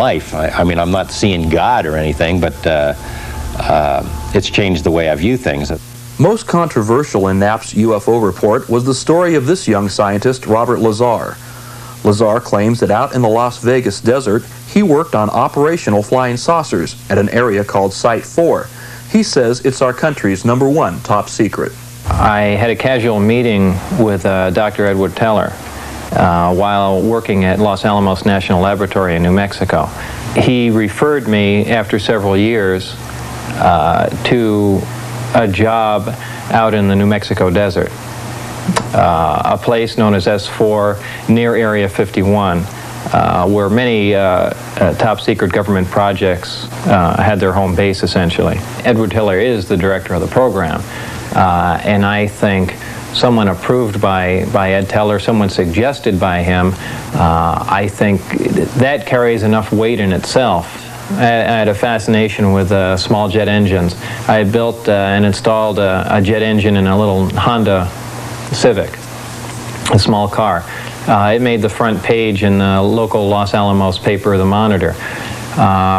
life. I mean, I'm not seeing God or anything, but it's changed the way I view things. Most controversial in Knapp's UFO report was the story of this young scientist, Robert Lazar. Lazar claims that out in the Las Vegas desert, he worked on operational flying saucers at an area called Site 4. He says it's our country's #1 top secret. I had a casual meeting with Dr. Edward Teller while working at Los Alamos National Laboratory in New Mexico. He referred me, after several years, to a job out in the New Mexico desert, a place known as S4 near Area 51, where many top secret government projects had their home base, essentially. Edward Teller is the director of the program, and I think someone approved by Ed Teller, someone suggested by him, I think that carries enough weight in itself. I had a fascination with small jet engines. I had built and installed a jet engine in a little Honda Civic, a small car. It made the front page in the local Los Alamos paper, The Monitor.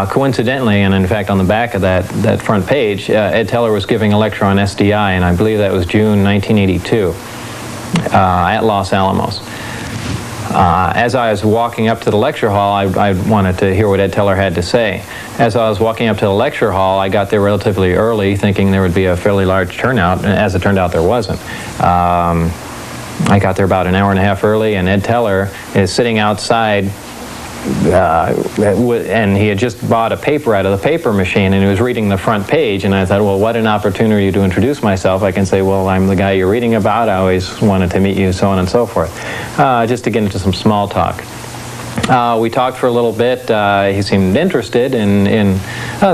Coincidentally, and in fact on the back of that front page, Ed Teller was giving a lecture on SDI, and I believe that was June 1982 at Los Alamos. As I was walking up to the lecture hall, I wanted to hear what Ed Teller had to say. As I was walking up to the lecture hall, I got there relatively early, thinking there would be a fairly large turnout, and as it turned out, there wasn't. I got there about an hour and a half early, and Ed Teller is sitting outside, and he had just bought a paper out of the paper machine, and he was reading the front page, and I thought, well, what an opportunity to introduce myself. I can say, well, I'm the guy you're reading about, I always wanted to meet you, so on and so forth, just to get into some small talk. We talked for a little bit. He seemed interested in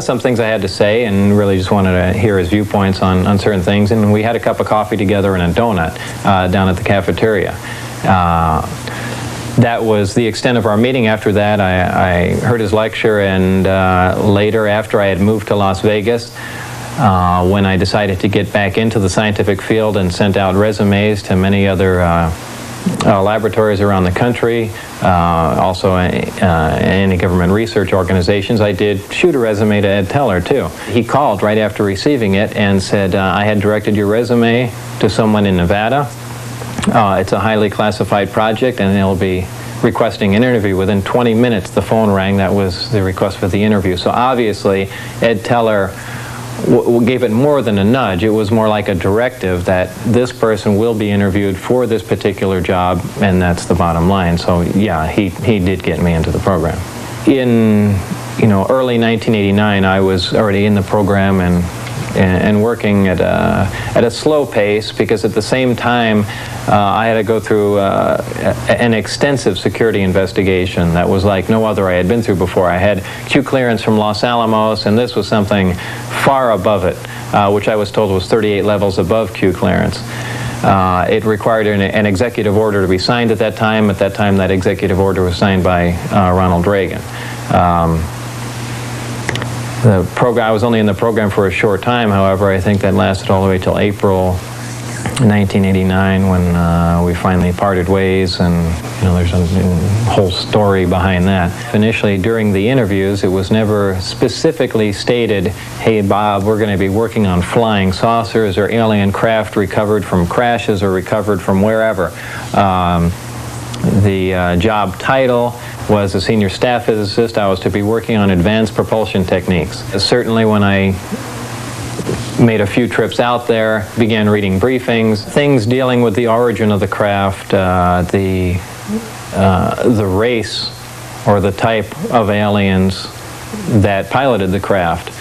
some things I had to say, and really just wanted to hear his viewpoints on certain things, and we had a cup of coffee together and a donut down at the cafeteria. That was the extent of our meeting. After that, I heard his lecture, and later, after I had moved to Las Vegas, when I decided to get back into the scientific field and sent out resumes to many other laboratories around the country, also any government research organizations, I did shoot a resume to Ed Teller, too. He called right after receiving it and said, I had directed your resume to someone in Nevada. It's a highly classified project, and they'll be requesting an interview. Within 20 minutes, the phone rang. That was the request for the interview. So obviously, Ed Teller gave it more than a nudge. It was more like a directive that this person will be interviewed for this particular job, and that's the bottom line. So yeah, he did get me into the program. In early 1989, I was already in the program and working at a slow pace, because at the same time I had to go through an extensive security investigation that was like no other I had been through before. I had Q clearance from Los Alamos, and this was something far above it, which I was told was 38 levels above Q clearance. It required an executive order to be signed at that time. At that time, that executive order was signed by Ronald Reagan. I was only in the program for a short time, however. I think that lasted all the way till April 1989, when we finally parted ways, and there's a whole story behind that. Initially, during the interviews, it was never specifically stated, hey Bob, we're going to be working on flying saucers or alien craft recovered from crashes or recovered from wherever. The job title was a senior staff physicist. I was to be working on advanced propulsion techniques. Certainly when I made a few trips out there, began reading briefings, things dealing with the origin of the craft, the race or the type of aliens that piloted the craft,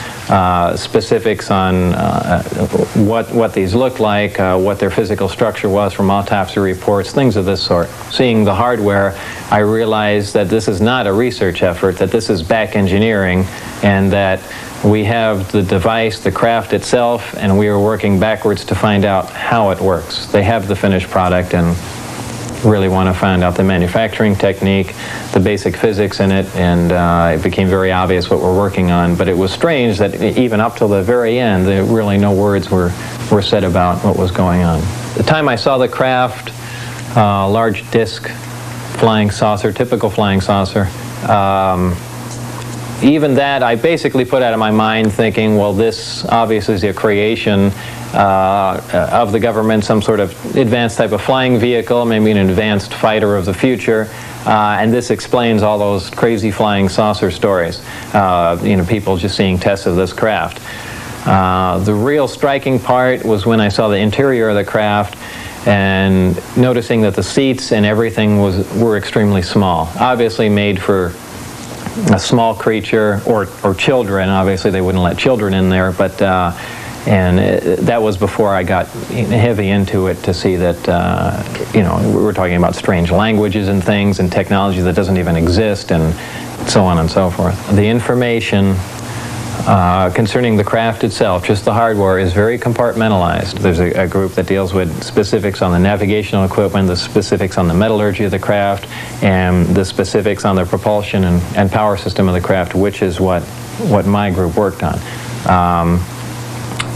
specifics on what these looked like, what their physical structure was from autopsy reports, things of this sort. Seeing the hardware, I realized that this is not a research effort, that this is back engineering, and that we have the device, the craft itself, and we are working backwards to find out how it works. They have the finished product and really want to find out the manufacturing technique, the basic physics in it, and it became very obvious what we're working on. But it was strange that even up till the very end, really no words were said about what was going on. The time I saw the craft, large disc flying saucer, typical flying saucer, even that I basically put out of my mind, thinking, well, this obviously is a creation of the government, some sort of advanced type of flying vehicle, maybe an advanced fighter of the future, and this explains all those crazy flying saucer stories. You know, people just seeing tests of this craft. The real striking part was when I saw the interior of the craft and noticing that the seats and everything were extremely small, obviously made for a small creature or children. Obviously they wouldn't let children in there, but that was before I got heavy into it to see that you know, we're talking about strange languages and things and technology that doesn't even exist and so on and so forth. The information concerning the craft itself, just the hardware, is very compartmentalized. There's a group that deals with specifics on the navigational equipment, the specifics on the metallurgy of the craft, and the specifics on the propulsion and power system of the craft, which is what my group worked on.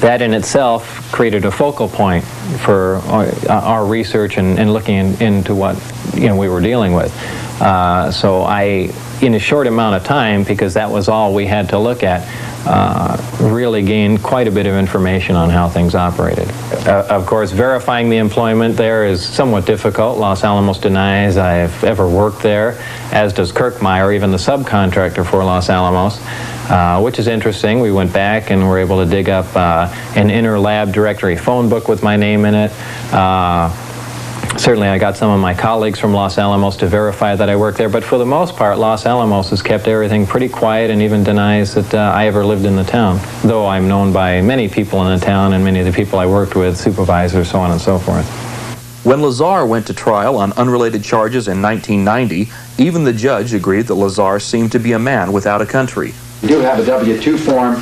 That in itself created a focal point for our research and looking into what, you know, we were dealing with. So I, in a short amount of time, because that was all we had to look at, really gained quite a bit of information on how things operated. Of course, verifying the employment there is somewhat difficult. Los Alamos denies I've ever worked there, as does Kirkmeyer, even the subcontractor for Los Alamos, which is interesting. We went back and were able to dig up an inner lab directory phone book with my name in it. Certainly I got some of my colleagues from Los Alamos to verify that I worked there, but for the most part Los Alamos has kept everything pretty quiet and even denies that I ever lived in the town, though I'm known by many people in the town and many of the people I worked with, supervisors, so on and so forth. When Lazar went to trial on unrelated charges in 1990, even the judge agreed that Lazar seemed to be a man without a country. We do have a W-2 form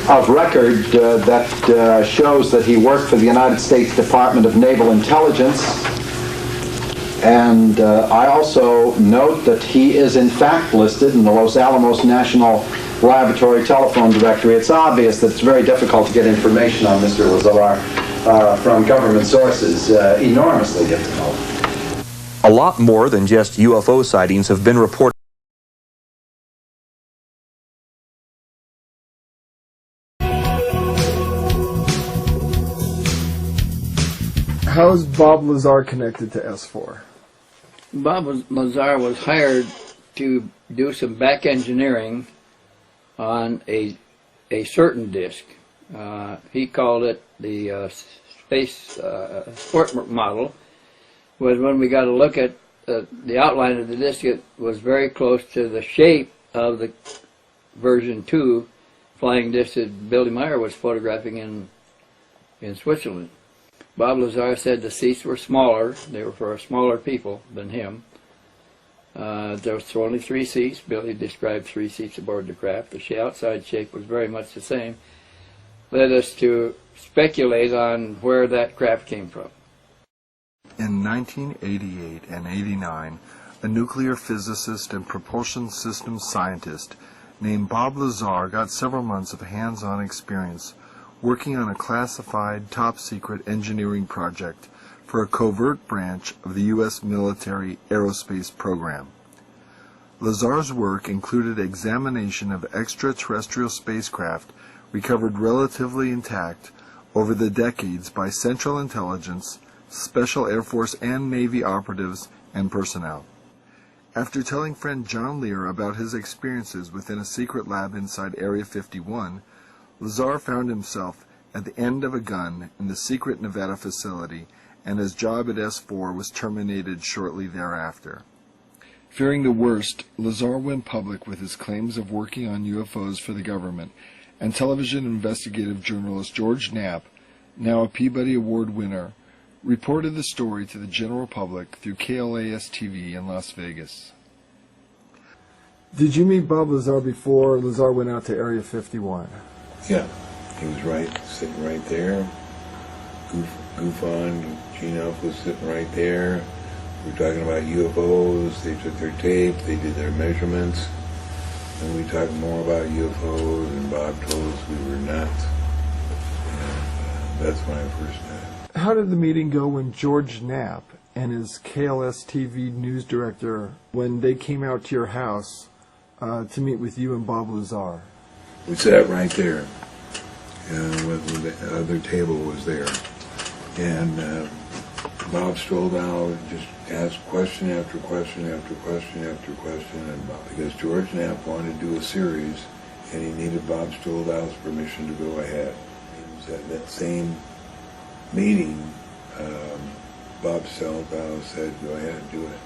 of record that shows that he worked for the United States Department of Naval Intelligence. And I also note that he is in fact listed in the Los Alamos National Laboratory telephone directory. It's obvious that it's very difficult to get information on Mr. Lazar from government sources, enormously difficult. A lot more than just UFO sightings have been reported. How is Bob Lazar connected to S4? Bob Lazar was hired to do some back engineering on a certain disk. He called it the space sport model. Was when we got a look at the outline of the disk, it was very close to the shape of the version 2 flying disk that Billy Meyer was photographing in Switzerland. Bob Lazar said the seats were smaller. They were for smaller people than him. There was only 3 seats. Billy described 3 seats aboard the craft. The outside shape was very much the same. Led us to speculate on where that craft came from. In 1988 and 89, a nuclear physicist and propulsion systems scientist named Bob Lazar got several months of hands-on experience working on a classified, top-secret engineering project for a covert branch of the U.S. military aerospace program. Lazar's work included examination of extraterrestrial spacecraft recovered relatively intact over the decades by Central Intelligence, Special Air Force and Navy operatives and personnel. After telling friend John Lear about his experiences within a secret lab inside Area 51, Lazar found himself at the end of a gun in the secret Nevada facility, and his job at S4 was terminated shortly thereafter. Fearing the worst, Lazar went public with his claims of working on UFOs for the government, and television investigative journalist George Knapp, now a Peabody Award winner, reported the story to the general public through KLAS-TV in Las Vegas. Did you meet Bob Lazar before Lazar went out to Area 51? Yeah, he was sitting right there. Goof on, Gino was sitting right there. We were talking about UFOs. They took their tape, they did their measurements, and we talked more about UFOs, and Bob told us we were nuts. And that's when I first met. How did the meeting go when George Knapp and his KLS-TV news director, when they came out to your house to meet with you and Bob Lazar? We sat right there. When the other table was there. And Bob strolled out and just asked question after question after question after question. And because George Knapp wanted to do a series, and he needed Bob Stoldow's permission to go ahead. It was at that same meeting, Bob Stoldau said, go ahead and do it.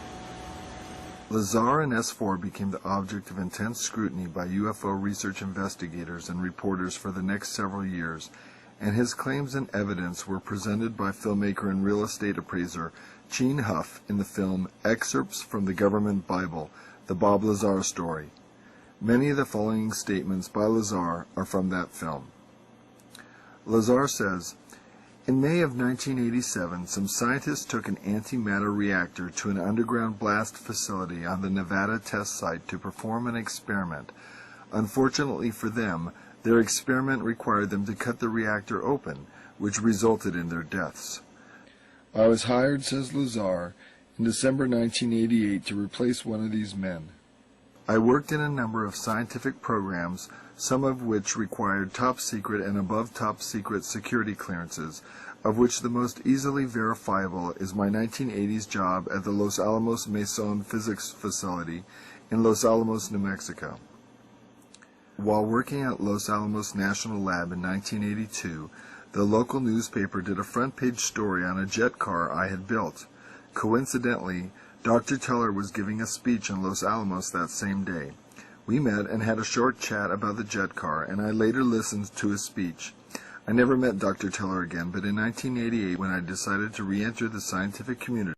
Lazar and S4 became the object of intense scrutiny by UFO research investigators and reporters for the next several years, and his claims and evidence were presented by filmmaker and real estate appraiser Gene Huff in the film Excerpts from the Government Bible, The Bob Lazar Story. Many of the following statements by Lazar are from that film. Lazar says, in May of 1987, some scientists took an antimatter reactor to an underground blast facility on the Nevada test site to perform an experiment. Unfortunately for them, their experiment required them to cut the reactor open, which resulted in their deaths. I was hired, says Lazar, in December 1988 to replace one of these men. I worked in a number of scientific programs, some of which required top-secret and above-top-secret security clearances, of which the most easily verifiable is my 1980s job at the Los Alamos Mason Physics Facility in Los Alamos, New Mexico. While working at Los Alamos National Lab in 1982, the local newspaper did a front-page story on a jet car I had built. Coincidentally, Dr. Teller was giving a speech in Los Alamos that same day. We met and had a short chat about the jet car, and I later listened to his speech. I never met Dr. Teller again, but in 1988, when I decided to re-enter the scientific community,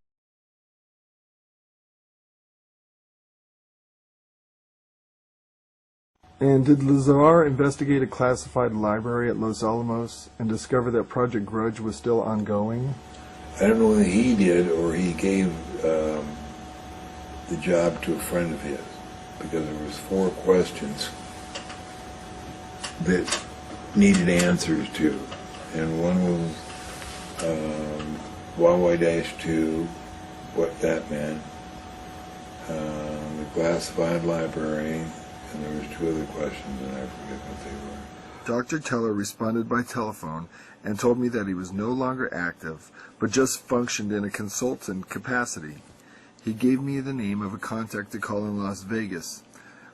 And did Lazar investigate a classified library at Los Alamos and discover that Project Grudge was still ongoing? I don't know whether he did or he gave the job to a friend of his, because there was 4 questions that needed answers to, and one was Huawei-2, what that meant, the classified library, and there was 2 other questions, and I forget what they were. Dr. Teller responded by telephone and told me that he was no longer active, but just functioned in a consultant capacity. He gave me the name of a contact to call in Las Vegas.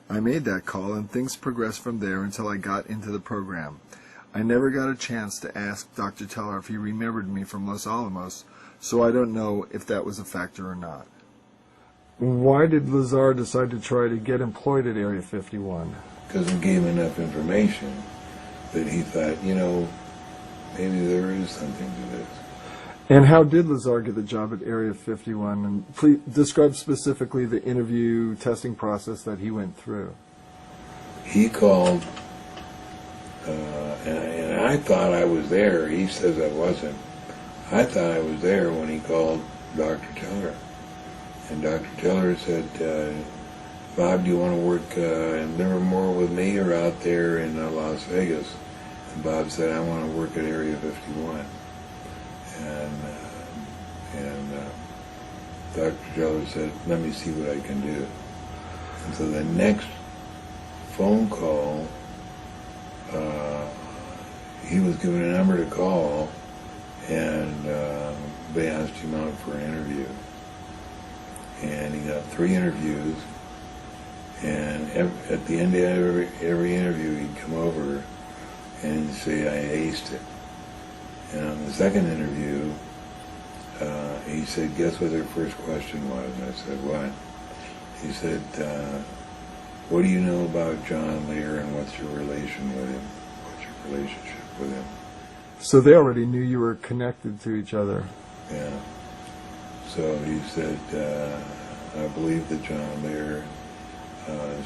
I made that call, and things progressed from there until I got into the program. I never got a chance to ask Dr. Teller if he remembered me from Los Alamos, so I don't know if that was a factor or not. Why did Lazar decide to try to get employed at Area 51? Because it gave enough information that he thought, you know, maybe there is something to this. And how did Lazar get the job at Area 51? And please describe specifically the interview testing process that he went through. He called, and I thought I was there. He says I wasn't. I thought I was there when he called Dr. Teller. And Dr. Teller said, Bob, do you want to work in Livermore with me or out there in Las Vegas? And Bob said, I want to work at Area 51. And Dr. Gevaerd said, let me see what I can do. And so the next phone call, he was given a number to call, and they asked him out for an interview. And he got 3 interviews, and at the end of every interview he'd come over and say, I aced it. And on the second interview, he said, guess what their first question was? And I said, what? He said, what do you know about John Lear and what's your relation with him? What's your relationship with him? So they already knew you were connected to each other. Yeah. So he said, I believe that John Lear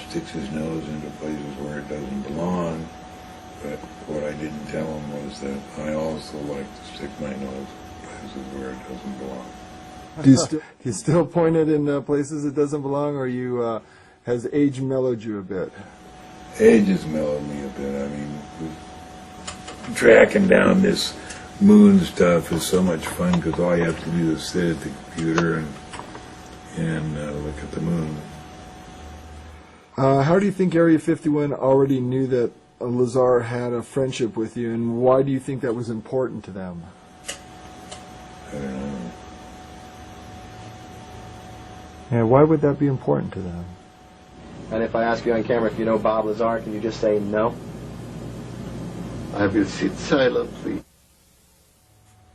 sticks his nose into places where it doesn't belong, but what I didn't tell him was that I also like to stick my nose places where it doesn't belong. Do you still point it in places it doesn't belong, or you has age mellowed you a bit? Age has mellowed me a bit. I mean, tracking down this moon stuff is so much fun because all you have to do is sit at the computer and look at the moon. How do you think Area 51 already knew that Lazar had a friendship with you, and why do you think that was important to them? I don't know. Yeah, why would that be important to them? And if I ask you on camera if you know Bob Lazar, can you just say no? I will sit silently.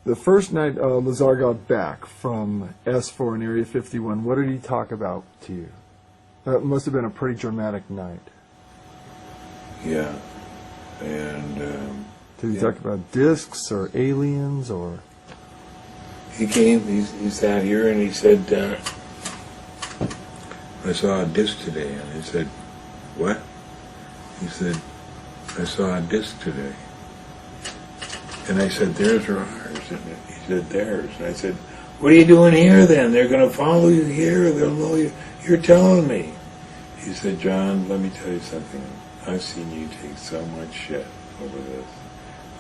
The first night Lazar got back from S4 in Area 51, what did he talk about to you? That must have been a pretty dramatic night. Yeah. And, did he talk about discs or aliens or? he came, he sat here and he said, I saw a disc today. And I said, what? He said, I saw a disc today. And I said, theirs or ours? And he said, theirs. And I said, what are you doing here then? They're going to follow you here. They'll know you. You're telling me. He said, John, let me tell you something. I've seen you take so much shit over this.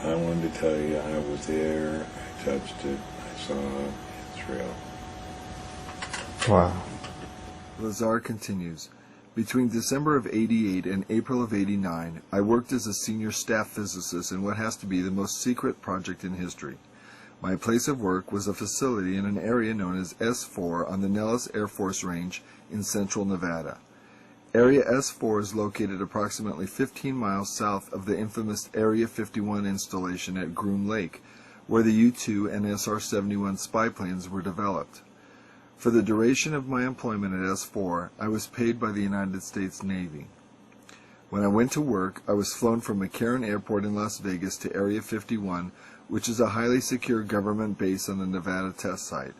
I wanted to tell you I was there. I touched it. I saw it. It's real. Wow. Lazar continues. Between December of '88 and April of '89, I worked as a senior staff physicist in what has to be the most secret project in history. My place of work was a facility in an area known as S4 on the Nellis Air Force Range in central Nevada. Area S4 is located approximately 15 miles south of the infamous Area 51 installation at Groom Lake, where the U-2 and SR-71 spy planes were developed. For the duration of my employment at S4, I was paid by the United States Navy. When I went to work, I was flown from McCarran Airport in Las Vegas to Area 51, which is a highly secure government base on the Nevada test site.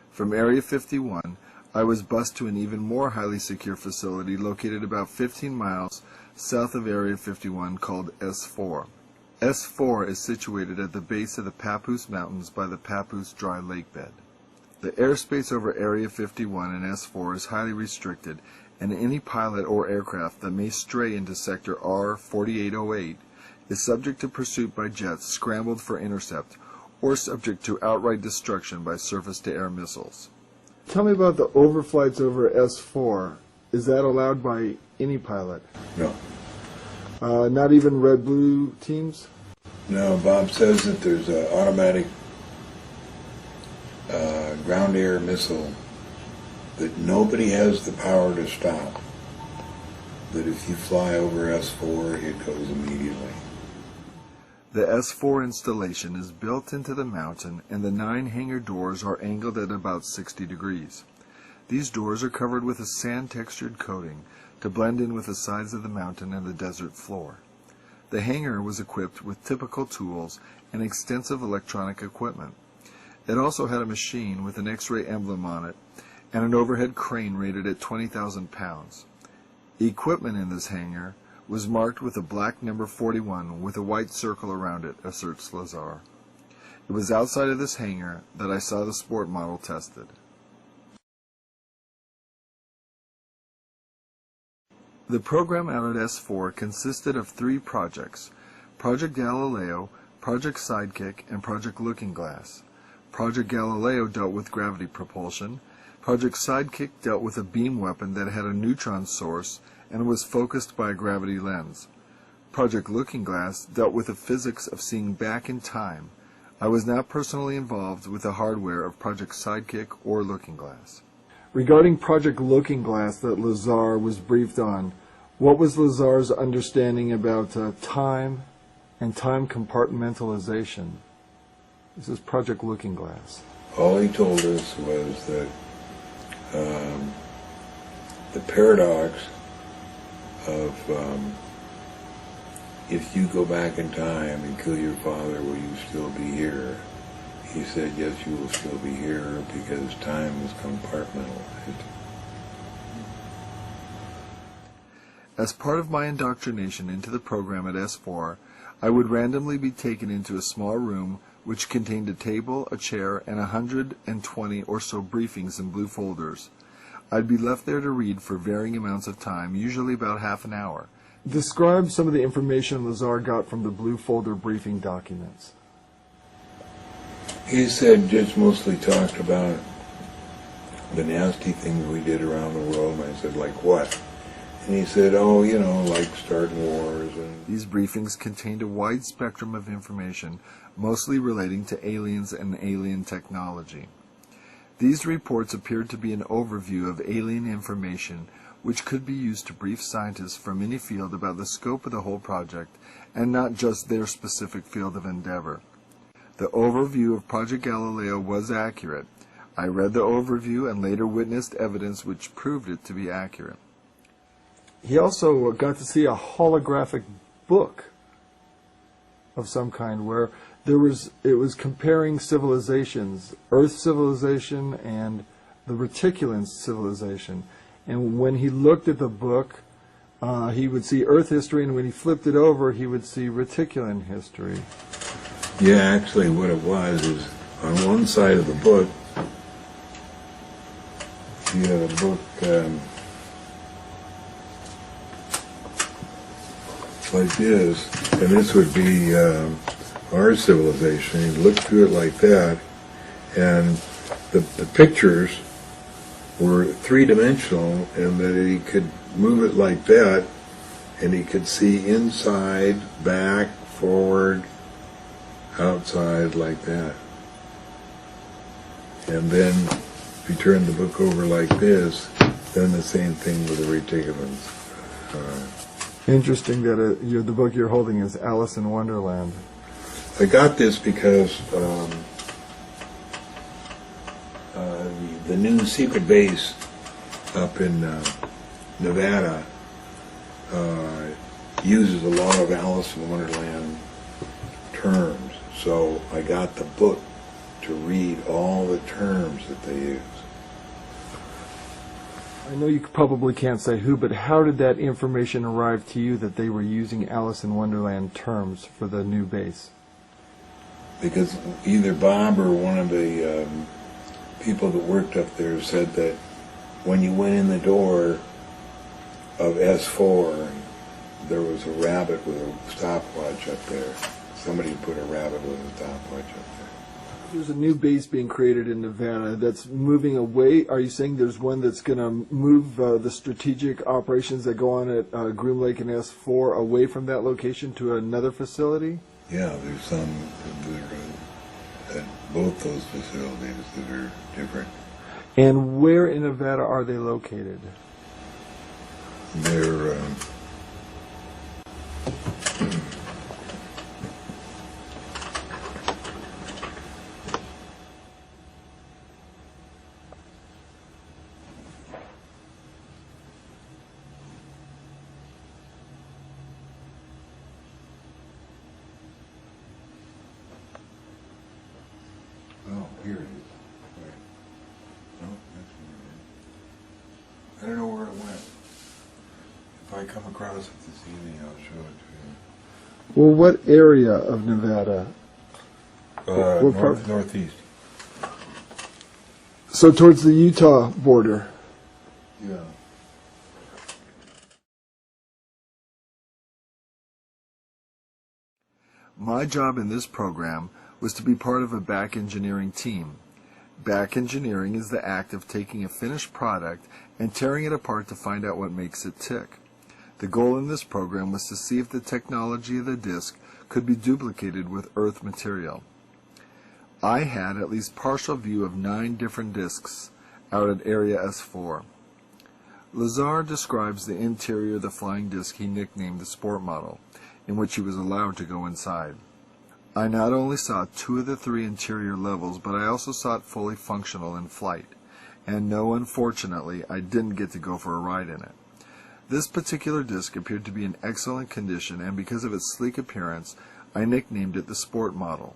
From Area 51, I was bused to an even more highly secure facility located about 15 miles south of Area 51 called S4. S4 is situated at the base of the Papoose Mountains by the Papoose Dry Lake bed. The airspace over Area 51 and S4 is highly restricted, and any pilot or aircraft that may stray into Sector R-4808 is subject to pursuit by jets scrambled for intercept or subject to outright destruction by surface-to-air missiles. Tell me about the overflights over S4. Is that allowed by any pilot? No. Not even red-blue teams? No, Bob says that there's an automatic ground-air missile that nobody has the power to stop. That if you fly over S4, it goes immediately. The S4 installation is built into the mountain, and the 9 hangar doors are angled at about 60 degrees. These doors are covered with a sand-textured coating to blend in with the sides of the mountain and the desert floor. The hangar was equipped with typical tools and extensive electronic equipment. It also had a machine with an X-ray emblem on it and an overhead crane rated at 20,000 pounds. The equipment in this hangar was marked with a black number 41 with a white circle around it, asserts Lazar. It was outside of this hangar that I saw the sport model tested. The program out at S4 consisted of 3 projects: Project Galileo, Project Sidekick, and Project Looking Glass. Project Galileo dealt with gravity propulsion. Project Sidekick dealt with a beam weapon that had a neutron source and was focused by a gravity lens. Project Looking Glass dealt with the physics of seeing back in time. I was not personally involved with the hardware of Project Sidekick or Looking Glass. Regarding Project Looking Glass that Lazar was briefed on, what was Lazar's understanding about time and time compartmentalization? This is Project Looking Glass. All he told us was that the paradox of if you go back in time and kill your father, will you still be here? He said, yes, you will still be here because time is compartmentalized. As part of my indoctrination into the program at S4, I would randomly be taken into a small room which contained a table, a chair, and 120 or so briefings in blue folders. I'd be left there to read for varying amounts of time, usually about half an hour. Describe some of the information Lazar got from the blue folder briefing documents. He said, just mostly talked about the nasty things we did around the world, and I said, like what? And he said, oh, you know, like starting wars. And These briefings contained a wide spectrum of information, mostly relating to aliens and alien technology. These reports appeared to be an overview of alien information which could be used to brief scientists from any field about the scope of the whole project and not just their specific field of endeavor. The overview of Project Galileo was accurate. I read the overview and later witnessed evidence which proved it to be accurate. He also got to see a holographic book of some kind where it was comparing civilizations, Earth civilization and the Reticulan civilization. And when he looked at the book, he would see Earth history, and when he flipped it over, he would see Reticulan history. yeah, actually what it was is on one side of the book, you had a book like this, and this would be our civilization. You look through it like that, and the pictures were three-dimensional, and that he could move it like that, and he could see inside, back, forward, outside, like that. And then if you turn the book over like this, then the same thing with the reticulans. Interesting that the book you're holding is Alice in Wonderland. I got this because the new secret base up in Nevada uses a lot of Alice in Wonderland terms. So I got the book to read all the terms that they use. I know you probably can't say who, but how did that information arrive to you that they were using Alice in Wonderland terms for the new base? Because either Bob or one of the people that worked up there said that when you went in the door of S4, there was a rabbit with a stopwatch up there. Somebody put a rabbit with a stopwatch up there. There's a new base being created in Nevada that's moving away. Are you saying there's one that's going to move the strategic operations that go on at Groom Lake and S4 away from that location to another facility? Yeah, there's some that are at both those facilities that are different. And where in Nevada are they located? They're here it is. Right. No, that's where it is. I don't know where it went. If I come across it this evening, I'll show it to you. Well, what area of Nevada? Northeast. So towards the Utah border. Yeah. My job in this program was to be part of a back engineering team. Back engineering is the act of taking a finished product and tearing it apart to find out what makes it tick. The goal in this program was to see if the technology of the disk could be duplicated with Earth material. I had at least partial view of 9 different disks out at Area S4. Lazar describes the interior of the flying disc he nicknamed the Sport Model, in which he was allowed to go inside. I not only saw 2 of the 3 interior levels, but I also saw it fully functional in flight. And no, unfortunately, I didn't get to go for a ride in it. This particular disc appeared to be in excellent condition, and because of its sleek appearance, I nicknamed it the Sport Model.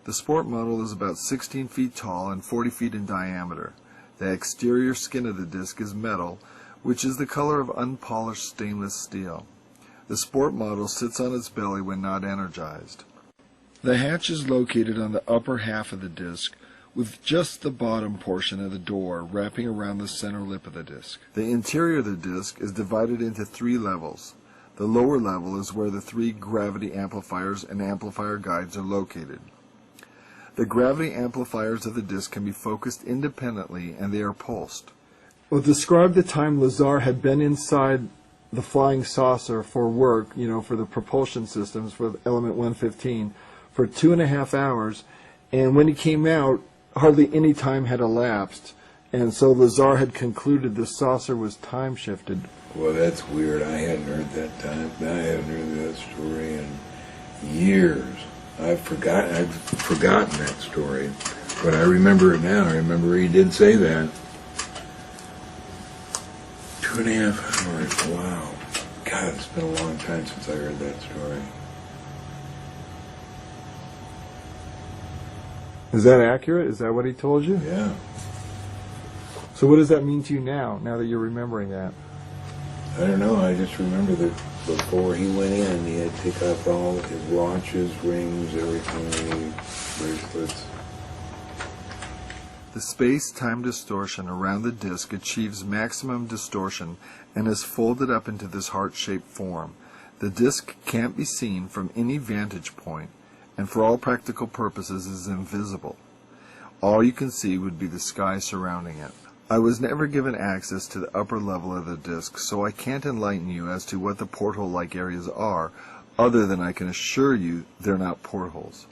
The Sport Model is about 16 feet tall and 40 feet in diameter. The exterior skin of the disc is metal, which is the color of unpolished stainless steel. The Sport Model sits on its belly when not energized. The hatch is located on the upper half of the disc, with just the bottom portion of the door wrapping around the center lip of the disc. The interior of the disc is divided into 3 levels. The lower level is where the 3 gravity amplifiers and amplifier guides are located. The gravity amplifiers of the disc can be focused independently, and they are pulsed. Well, describe the time Lazar had been inside the flying saucer for work, for the propulsion systems for element 115 for 2.5 hours, and when he came out, hardly any time had elapsed, and so Lazar had concluded the saucer was time shifted. Well, that's weird. I hadn't heard that time. I haven't heard that story in years. I've forgotten that story, but I remember it now. I remember he did say that. 2.5 hours. Wow. God, it's been a long time since I heard that story. Is that accurate? Is that what he told you? Yeah. So what does that mean to you now that you're remembering that? I don't know. I just remember that before he went in, he had to take off all his watches, rings, everything, bracelets. The space-time distortion around the disk achieves maximum distortion and is folded up into this heart-shaped form. The disk can't be seen from any vantage point, and for all practical purposes is invisible. All you can see would be the sky surrounding it. I was never given access to the upper level of the disk, so I can't enlighten you as to what the porthole-like areas are, other than I can assure you they're not portholes.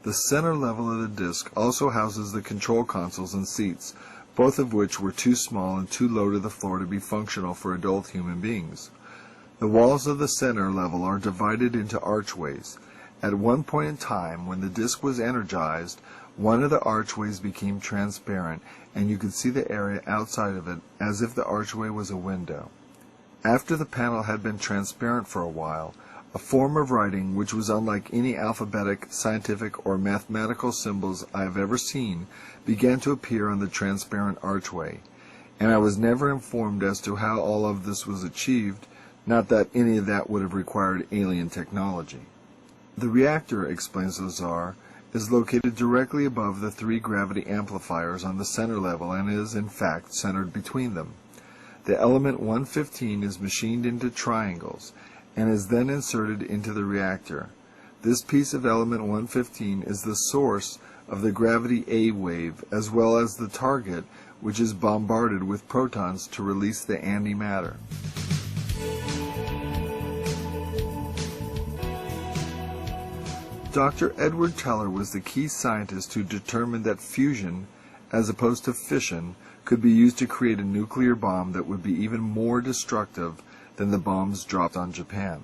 The center level of the disk also houses the control consoles and seats, both of which were too small and too low to the floor to be functional for adult human beings. The walls of the center level are divided into archways. At one point in time, when the disk was energized, one of the archways became transparent, and you could see the area outside of it as if the archway was a window. After the panel had been transparent for a while, a form of writing which was unlike any alphabetic, scientific, or mathematical symbols I have ever seen began to appear on the transparent archway, and I was never informed as to how all of this was achieved, not that any of that would have required alien technology. The reactor, explains Lazar, is located directly above the 3 gravity amplifiers on the center level and is, in fact, centered between them. The element 115 is machined into triangles and is then inserted into the reactor. This piece of element 115 is the source of the gravity A wave as well as the target, which is bombarded with protons to release the antimatter. Dr. Edward Teller was the key scientist who determined that fusion, as opposed to fission, could be used to create a nuclear bomb that would be even more destructive than the bombs dropped on Japan.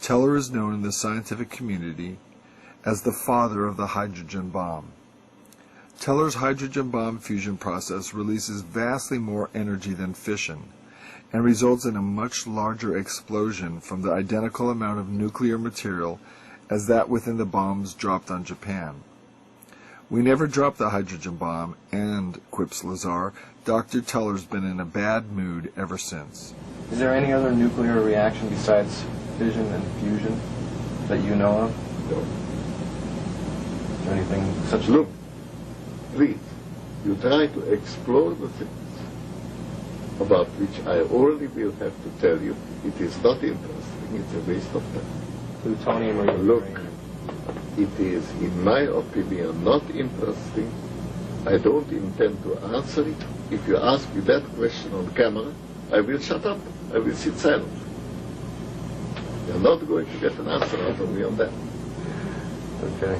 Teller is known in the scientific community as the father of the hydrogen bomb. Teller's hydrogen bomb fusion process releases vastly more energy than fission, and results in a much larger explosion from the identical amount of nuclear material as that within the bombs dropped on Japan. We never dropped the hydrogen bomb, and, quips Lazar, Dr. Teller's been in a bad mood ever since. Is there any other nuclear reaction besides fission and fusion that you know of? No. Is there anything such? Look, please, you try to explore the things about which I already will have to tell you. It is not interesting, it's a waste of time. Plutonium or Look, uranium? it is, in my opinion, not interesting. I don't intend to answer it. If you ask me that question on camera, I will shut up. I will sit silent. You're not going to get an answer out of me on that. Okay.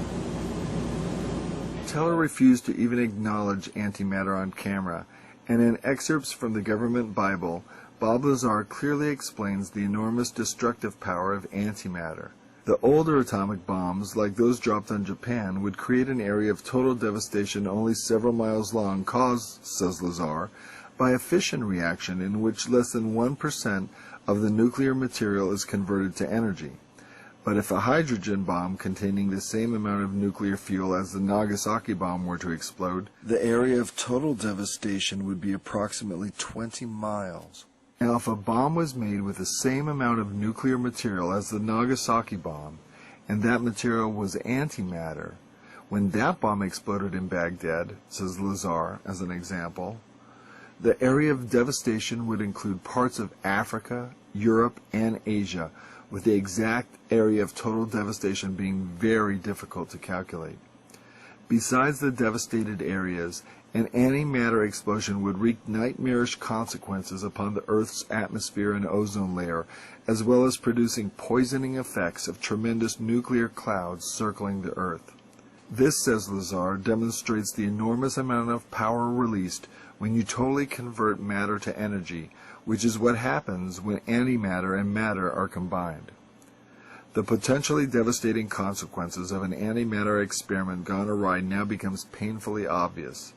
Teller refused to even acknowledge antimatter on camera, and in excerpts from the government Bible, Bob Lazar clearly explains the enormous destructive power of antimatter. The older atomic bombs, like those dropped on Japan, would create an area of total devastation only several miles long caused, says Lazar, by a fission reaction in which less than 1% of the nuclear material is converted to energy. But if a hydrogen bomb containing the same amount of nuclear fuel as the Nagasaki bomb were to explode, the area of total devastation would be approximately 20 miles. Now, if a bomb was made with the same amount of nuclear material as the Nagasaki bomb, and that material was antimatter, when that bomb exploded in Baghdad, says Lazar as an example, the area of devastation would include parts of Africa, Europe, and Asia, with the exact area of total devastation being very difficult to calculate. Besides the devastated areas, an antimatter explosion would wreak nightmarish consequences upon the Earth's atmosphere and ozone layer, as well as producing poisoning effects of tremendous nuclear clouds circling the Earth. This, says Lazar, demonstrates the enormous amount of power released when you totally convert matter to energy, which is what happens when antimatter and matter are combined. The potentially devastating consequences of an antimatter experiment gone awry now becomes painfully obvious.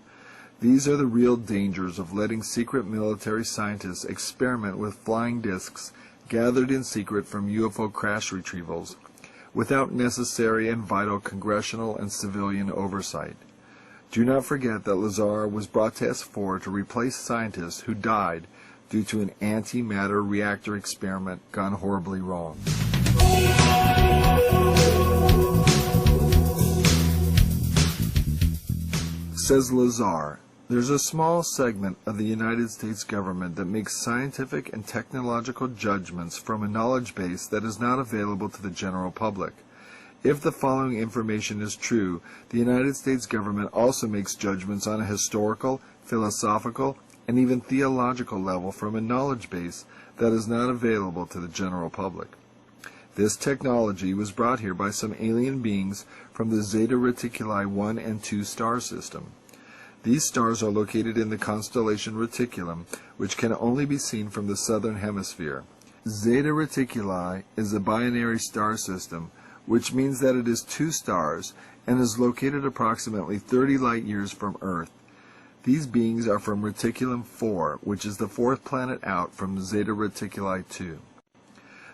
These are the real dangers of letting secret military scientists experiment with flying discs gathered in secret from UFO crash retrievals, without necessary and vital congressional and civilian oversight. Do not forget that Lazar was brought to S4 to replace scientists who died due to an antimatter reactor experiment gone horribly wrong. Says Lazar, there's a small segment of the United States government that makes scientific and technological judgments from a knowledge base that is not available to the general public. If the following information is true, the United States government also makes judgments on a historical, philosophical, and even theological level from a knowledge base that is not available to the general public. This technology was brought here by some alien beings from the Zeta Reticuli 1 and 2 star system. These stars are located in the constellation Reticulum, which can only be seen from the southern hemisphere. Zeta Reticuli is a binary star system, which means that it is 2 stars and is located approximately 30 light years from Earth. These beings are from Reticulum 4, which is the 4th planet out from Zeta Reticuli 2.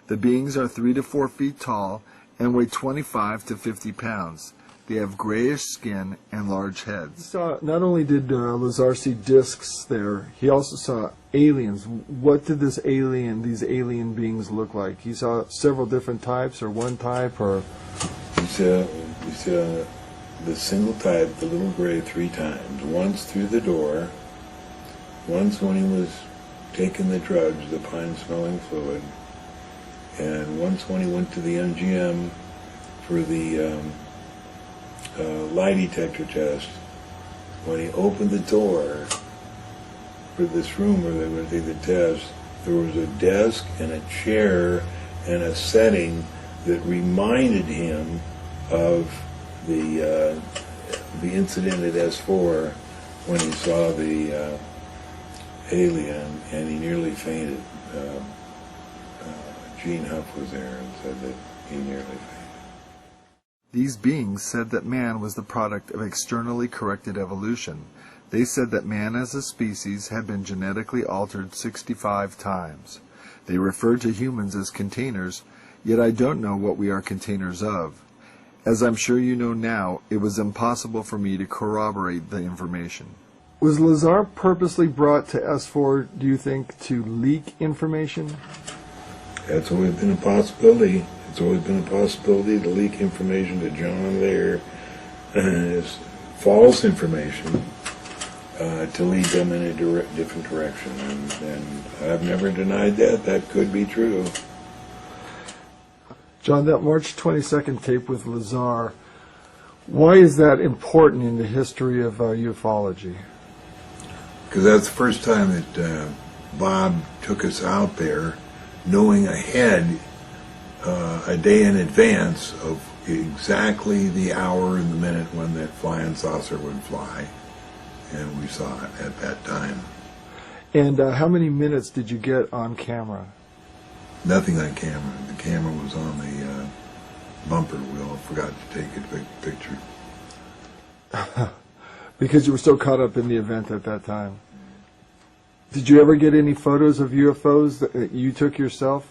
The beings are 3 to 4 feet tall and weigh 25 to 50 pounds. They have grayish skin and large heads. Not only did Lazar see discs there, he also saw aliens. What did these alien beings look like? He saw several different types, or one type, or? We saw the single type, the little gray, 3 times. Once through the door, once when he was taking the drugs, the pine-smelling fluid, and once when he went to the MGM for the lie detector test. When he opened the door for this room where they were going to take the test, there was a desk and a chair and a setting that reminded him of the incident at S4 when he saw the alien, and he nearly fainted. Gene Huff was there and said that he nearly fainted. These beings said that man was the product of externally corrected evolution. They said that man as a species had been genetically altered 65 times. They referred to humans as containers, yet I don't know what we are containers of. As I'm sure you know now, it was impossible for me to corroborate the information. Was Lazar purposely brought to S4, do you think, to leak information? That's always been a possibility. It's always been a possibility to leak information to John there, as false information, to lead them in a different direction. And I've never denied that. That could be true. John, that March 22nd tape with Lazar, why is that important in the history of ufology? Because that's the first time that Bob took us out there, knowing ahead, a day in advance of exactly the hour and the minute when that flying saucer would fly. And we saw it at that time. And how many minutes did you get on camera? Nothing on camera. The camera was on the bumper wheel. I forgot to take a picture. Because you were so caught up in the event at that time. Did you ever get any photos of UFOs that you took yourself?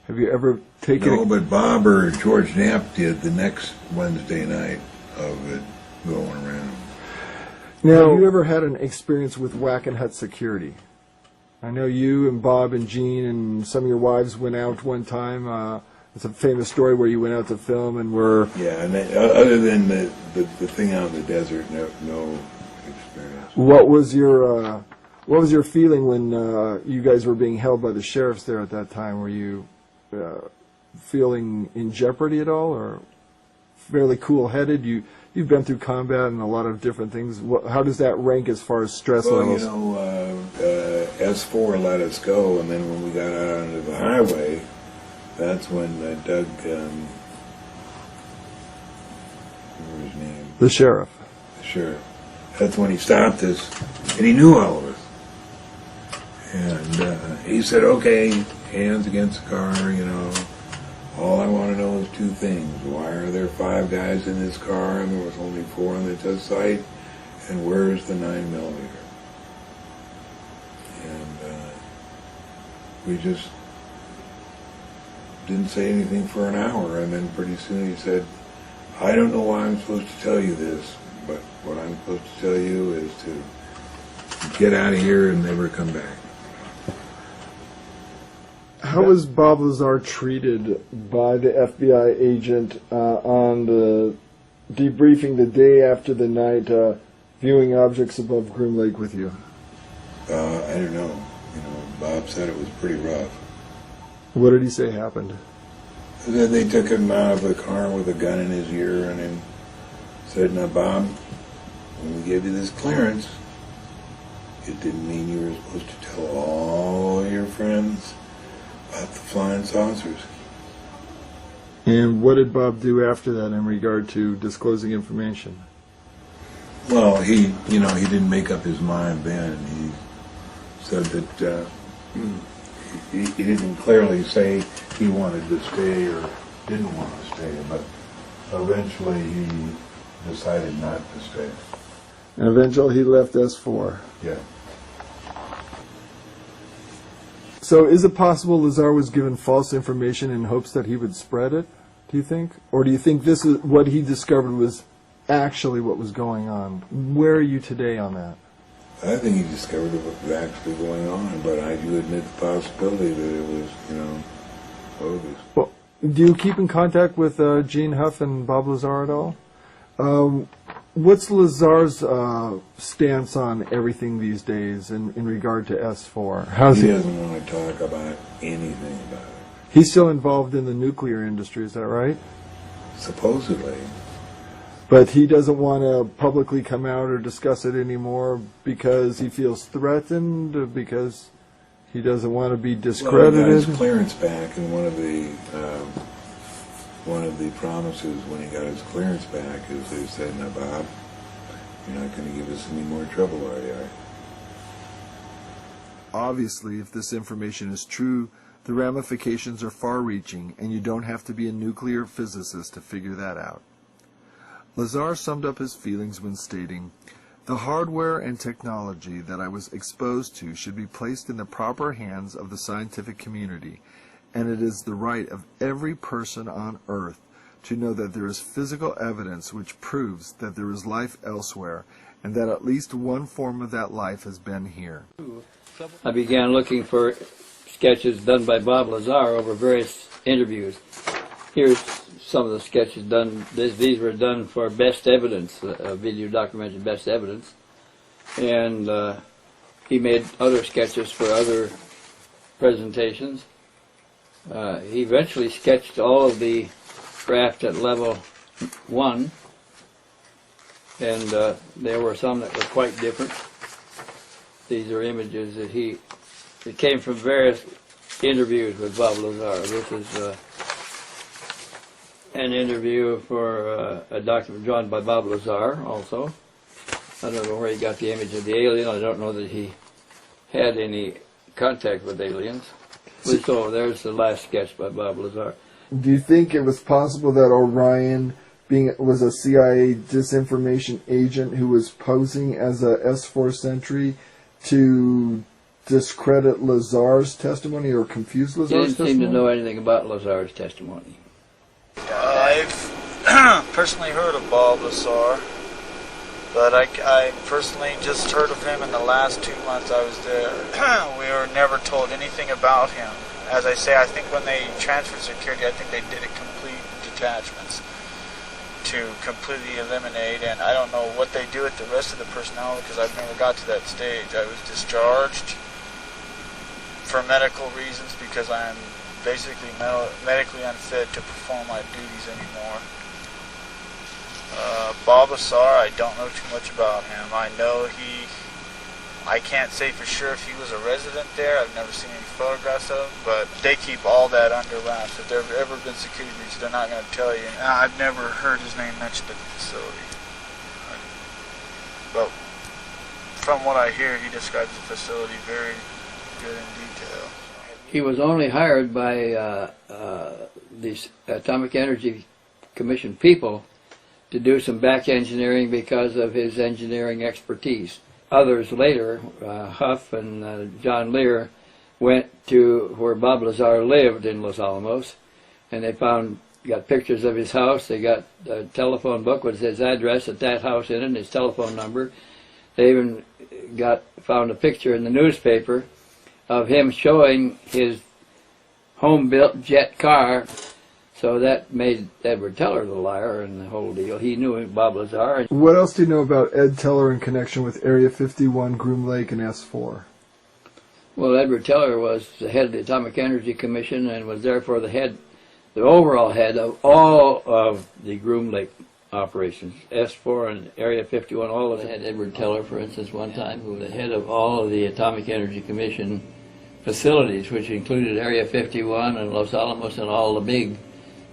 Have you ever taken? No, but Bob or George Knapp did the next Wednesday night of it going around. Now, have you ever had an experience with Wackenhut security? I know you and Bob and Jean and some of your wives went out one time. It's a famous story where you went out to film and were... Yeah, and other than the thing out in the desert, no experience. What was your feeling when you guys were being held by the sheriffs there at that time? Were you feeling in jeopardy at all, or fairly cool-headed. You've been through combat and a lot of different things. How does that rank as far as stress levels? S4 let us go, and then when we got out onto the highway, that's when Doug, what was his name? The sheriff. The sheriff. That's when he stopped us, and he knew all of us. And he said, okay, hands against the car, all I want to know is two things. Why are there 5 guys in this car and there was only 4 on the test site? And where's the 9mm? And we just didn't say anything for an hour, and then pretty soon he said, I don't know why I'm supposed to tell you this, but what I'm supposed to tell you is to get out of here and never come back. How was Bob Lazar treated by the FBI agent on the debriefing the day after the night, viewing objects above Groom Lake with you? I don't know. Bob said it was pretty rough. What did he say happened? Then they took him out of the car with a gun in his ear and then said, now Bob, when we gave you this clearance, it didn't mean you were supposed to tell all your friends about the flying saucers. And what did Bob do after that in regard to disclosing information? Well, he didn't make up his mind then. He said that he didn't clearly say he wanted to stay or didn't want to stay, but eventually he decided not to stay. And eventually he left S4. Yeah. So is it possible Lazar was given false information in hopes that he would spread it, do you think? Or do you think this is what he discovered was actually what was going on? Where are you today on that? I think he discovered what was actually going on, but I do admit the possibility that it was, bogus. Well, do you keep in contact with Gene Huff and Bob Lazar at all? What's Lazar's stance on everything these days in regard to S4? He doesn't want to talk about anything about it. He's still involved in the nuclear industry, is that right? Supposedly. But he doesn't want to publicly come out or discuss it anymore because he feels threatened, because he doesn't want to be discredited? Well, he got his clearance back, and one of the promises when he got his clearance back is they said, now Bob, you're not going to give us any more trouble, are you? Obviously, if this information is true, the ramifications are far-reaching, and you don't have to be a nuclear physicist to figure that out. Lazar summed up his feelings when stating, "The hardware and technology that I was exposed to should be placed in the proper hands of the scientific community, and it is the right of every person on Earth to know that there is physical evidence which proves that there is life elsewhere, and that at least one form of that life has been here." I began looking for sketches done by Bob Lazar over various interviews. Here's some of the sketches done. These were done for Best Evidence, a video documentary Best Evidence. And he made other sketches for other presentations. He eventually sketched all of the craft at level 1. And there were some that were quite different. These are images that it came from various interviews with Bob Lazar. This is an interview for a document drawn by Bob Lazar also. I don't know where he got the image of the alien. I don't know that he had any contact with aliens. So there's the last sketch by Bob Lazar. Do you think it was possible that Orion was a CIA disinformation agent who was posing as a S4 sentry to discredit Lazar's testimony or confuse Lazar's testimony? He didn't seem to know anything about Lazar's testimony. I've personally heard of Bob Lazar, but I personally just heard of him in the last 2 months I was there. We were never told anything about him. As I say, I think when they transferred security, I think they did it complete detachments to completely eliminate, and I don't know what they do with the rest of the personnel because I've never got to that stage. I was discharged for medical reasons because I'm basically medically unfit to perform my duties anymore. Bob Lazar, I don't know too much about him. I know I can't say for sure if he was a resident there. I've never seen any photographs of him, but they keep all that under wraps. If there have ever been security breaches, they're not going to tell you. I've never heard his name mentioned at the facility. But from what I hear, he describes the facility very good in detail. He was only hired by the Atomic Energy Commission people to do some back engineering because of his engineering expertise. Others later, Huff and John Lear, went to where Bob Lazar lived in Los Alamos, and they got pictures of his house. They got a telephone book with his address at that house in it and his telephone number. They even found a picture in the newspaper of him showing his home-built jet car. So that made Edward Teller the liar in the whole deal. He knew Bob Lazar. What else do you know about Ed Teller in connection with Area 51, Groom Lake, and S4? Well, Edward Teller was the head of the Atomic Energy Commission and was therefore the overall head of all of the Groom Lake operations, S4 and Area 51. All of them had Edward Teller, for instance, one time, who was the head of all of the Atomic Energy Commission facilities, which included Area 51 and Los Alamos and all the big,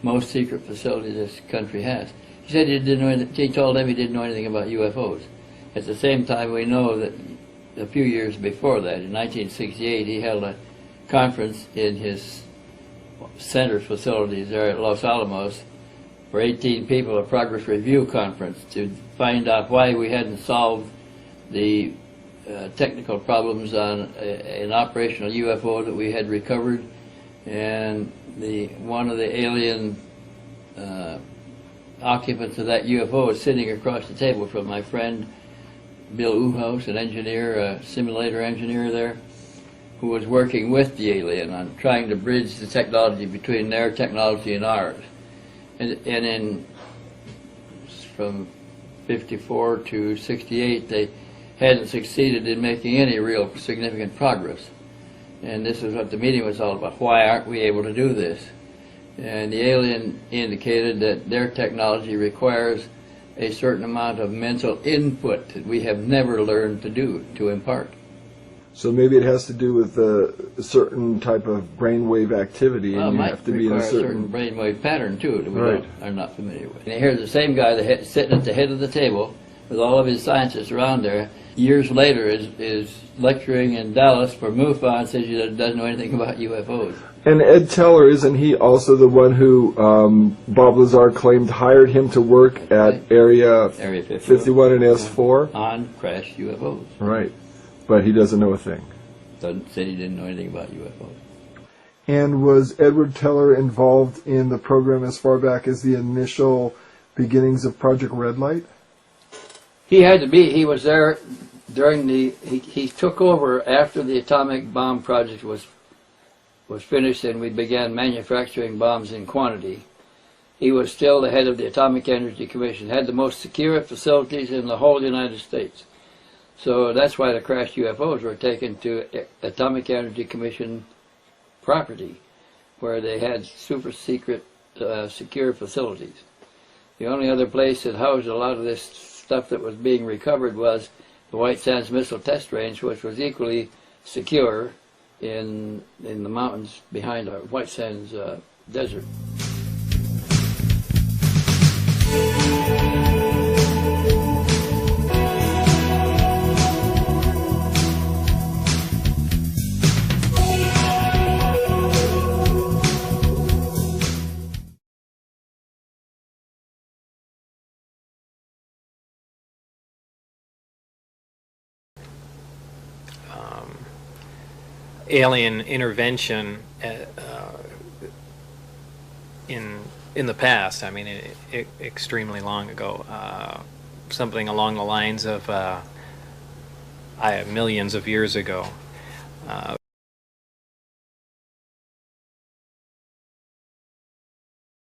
most secret facilities this country has. He said he told them he didn't know anything about UFOs. At the same time, we know that a few years before that, in 1968, he held a conference in his center facilities there at Los Alamos for 18 people, a progress review conference, to find out why we hadn't solved the technical problems on an operational UFO that we had recovered. And one of the alien occupants of that UFO was sitting across the table from my friend Bill Ufos, an engineer, a simulator engineer there, who was working with the alien on trying to bridge the technology between their technology and ours. And from 54 to 68, they hadn't succeeded in making any real significant progress. And this is what the meeting was all about. Why aren't we able to do this? And the alien indicated that their technology requires a certain amount of mental input that we have never learned to impart. So maybe it has to do with a certain type of brainwave activity, and you have to be in a certain brainwave pattern too that we are not familiar with. And here's the same guy sitting at the head of the table with all of his scientists around there. Years later, is lecturing in Dallas for MUFON, says he doesn't know anything about UFOs. And Ed Teller, isn't he also the one who Bob Lazar claimed hired him to work at Area 51 and S4? On crashed UFOs. Right. But he doesn't know a thing. Said he didn't know anything about UFOs. And was Edward Teller involved in the program as far back as the initial beginnings of Project Red Light? He had to be. He was there during he took over after the atomic bomb project was finished and we began manufacturing bombs in quantity. He was still the head of the Atomic Energy Commission, had the most secure facilities in the whole United States. So that's why the crashed UFOs were taken to Atomic Energy Commission property, where they had super secret, secure facilities. The only other place that housed a lot of this stuff that was being recovered was the White Sands Missile Test Range, which was equally secure in the mountains behind our White Sands desert. Alien intervention in the past. I mean, extremely long ago. Something along the lines of millions of years ago.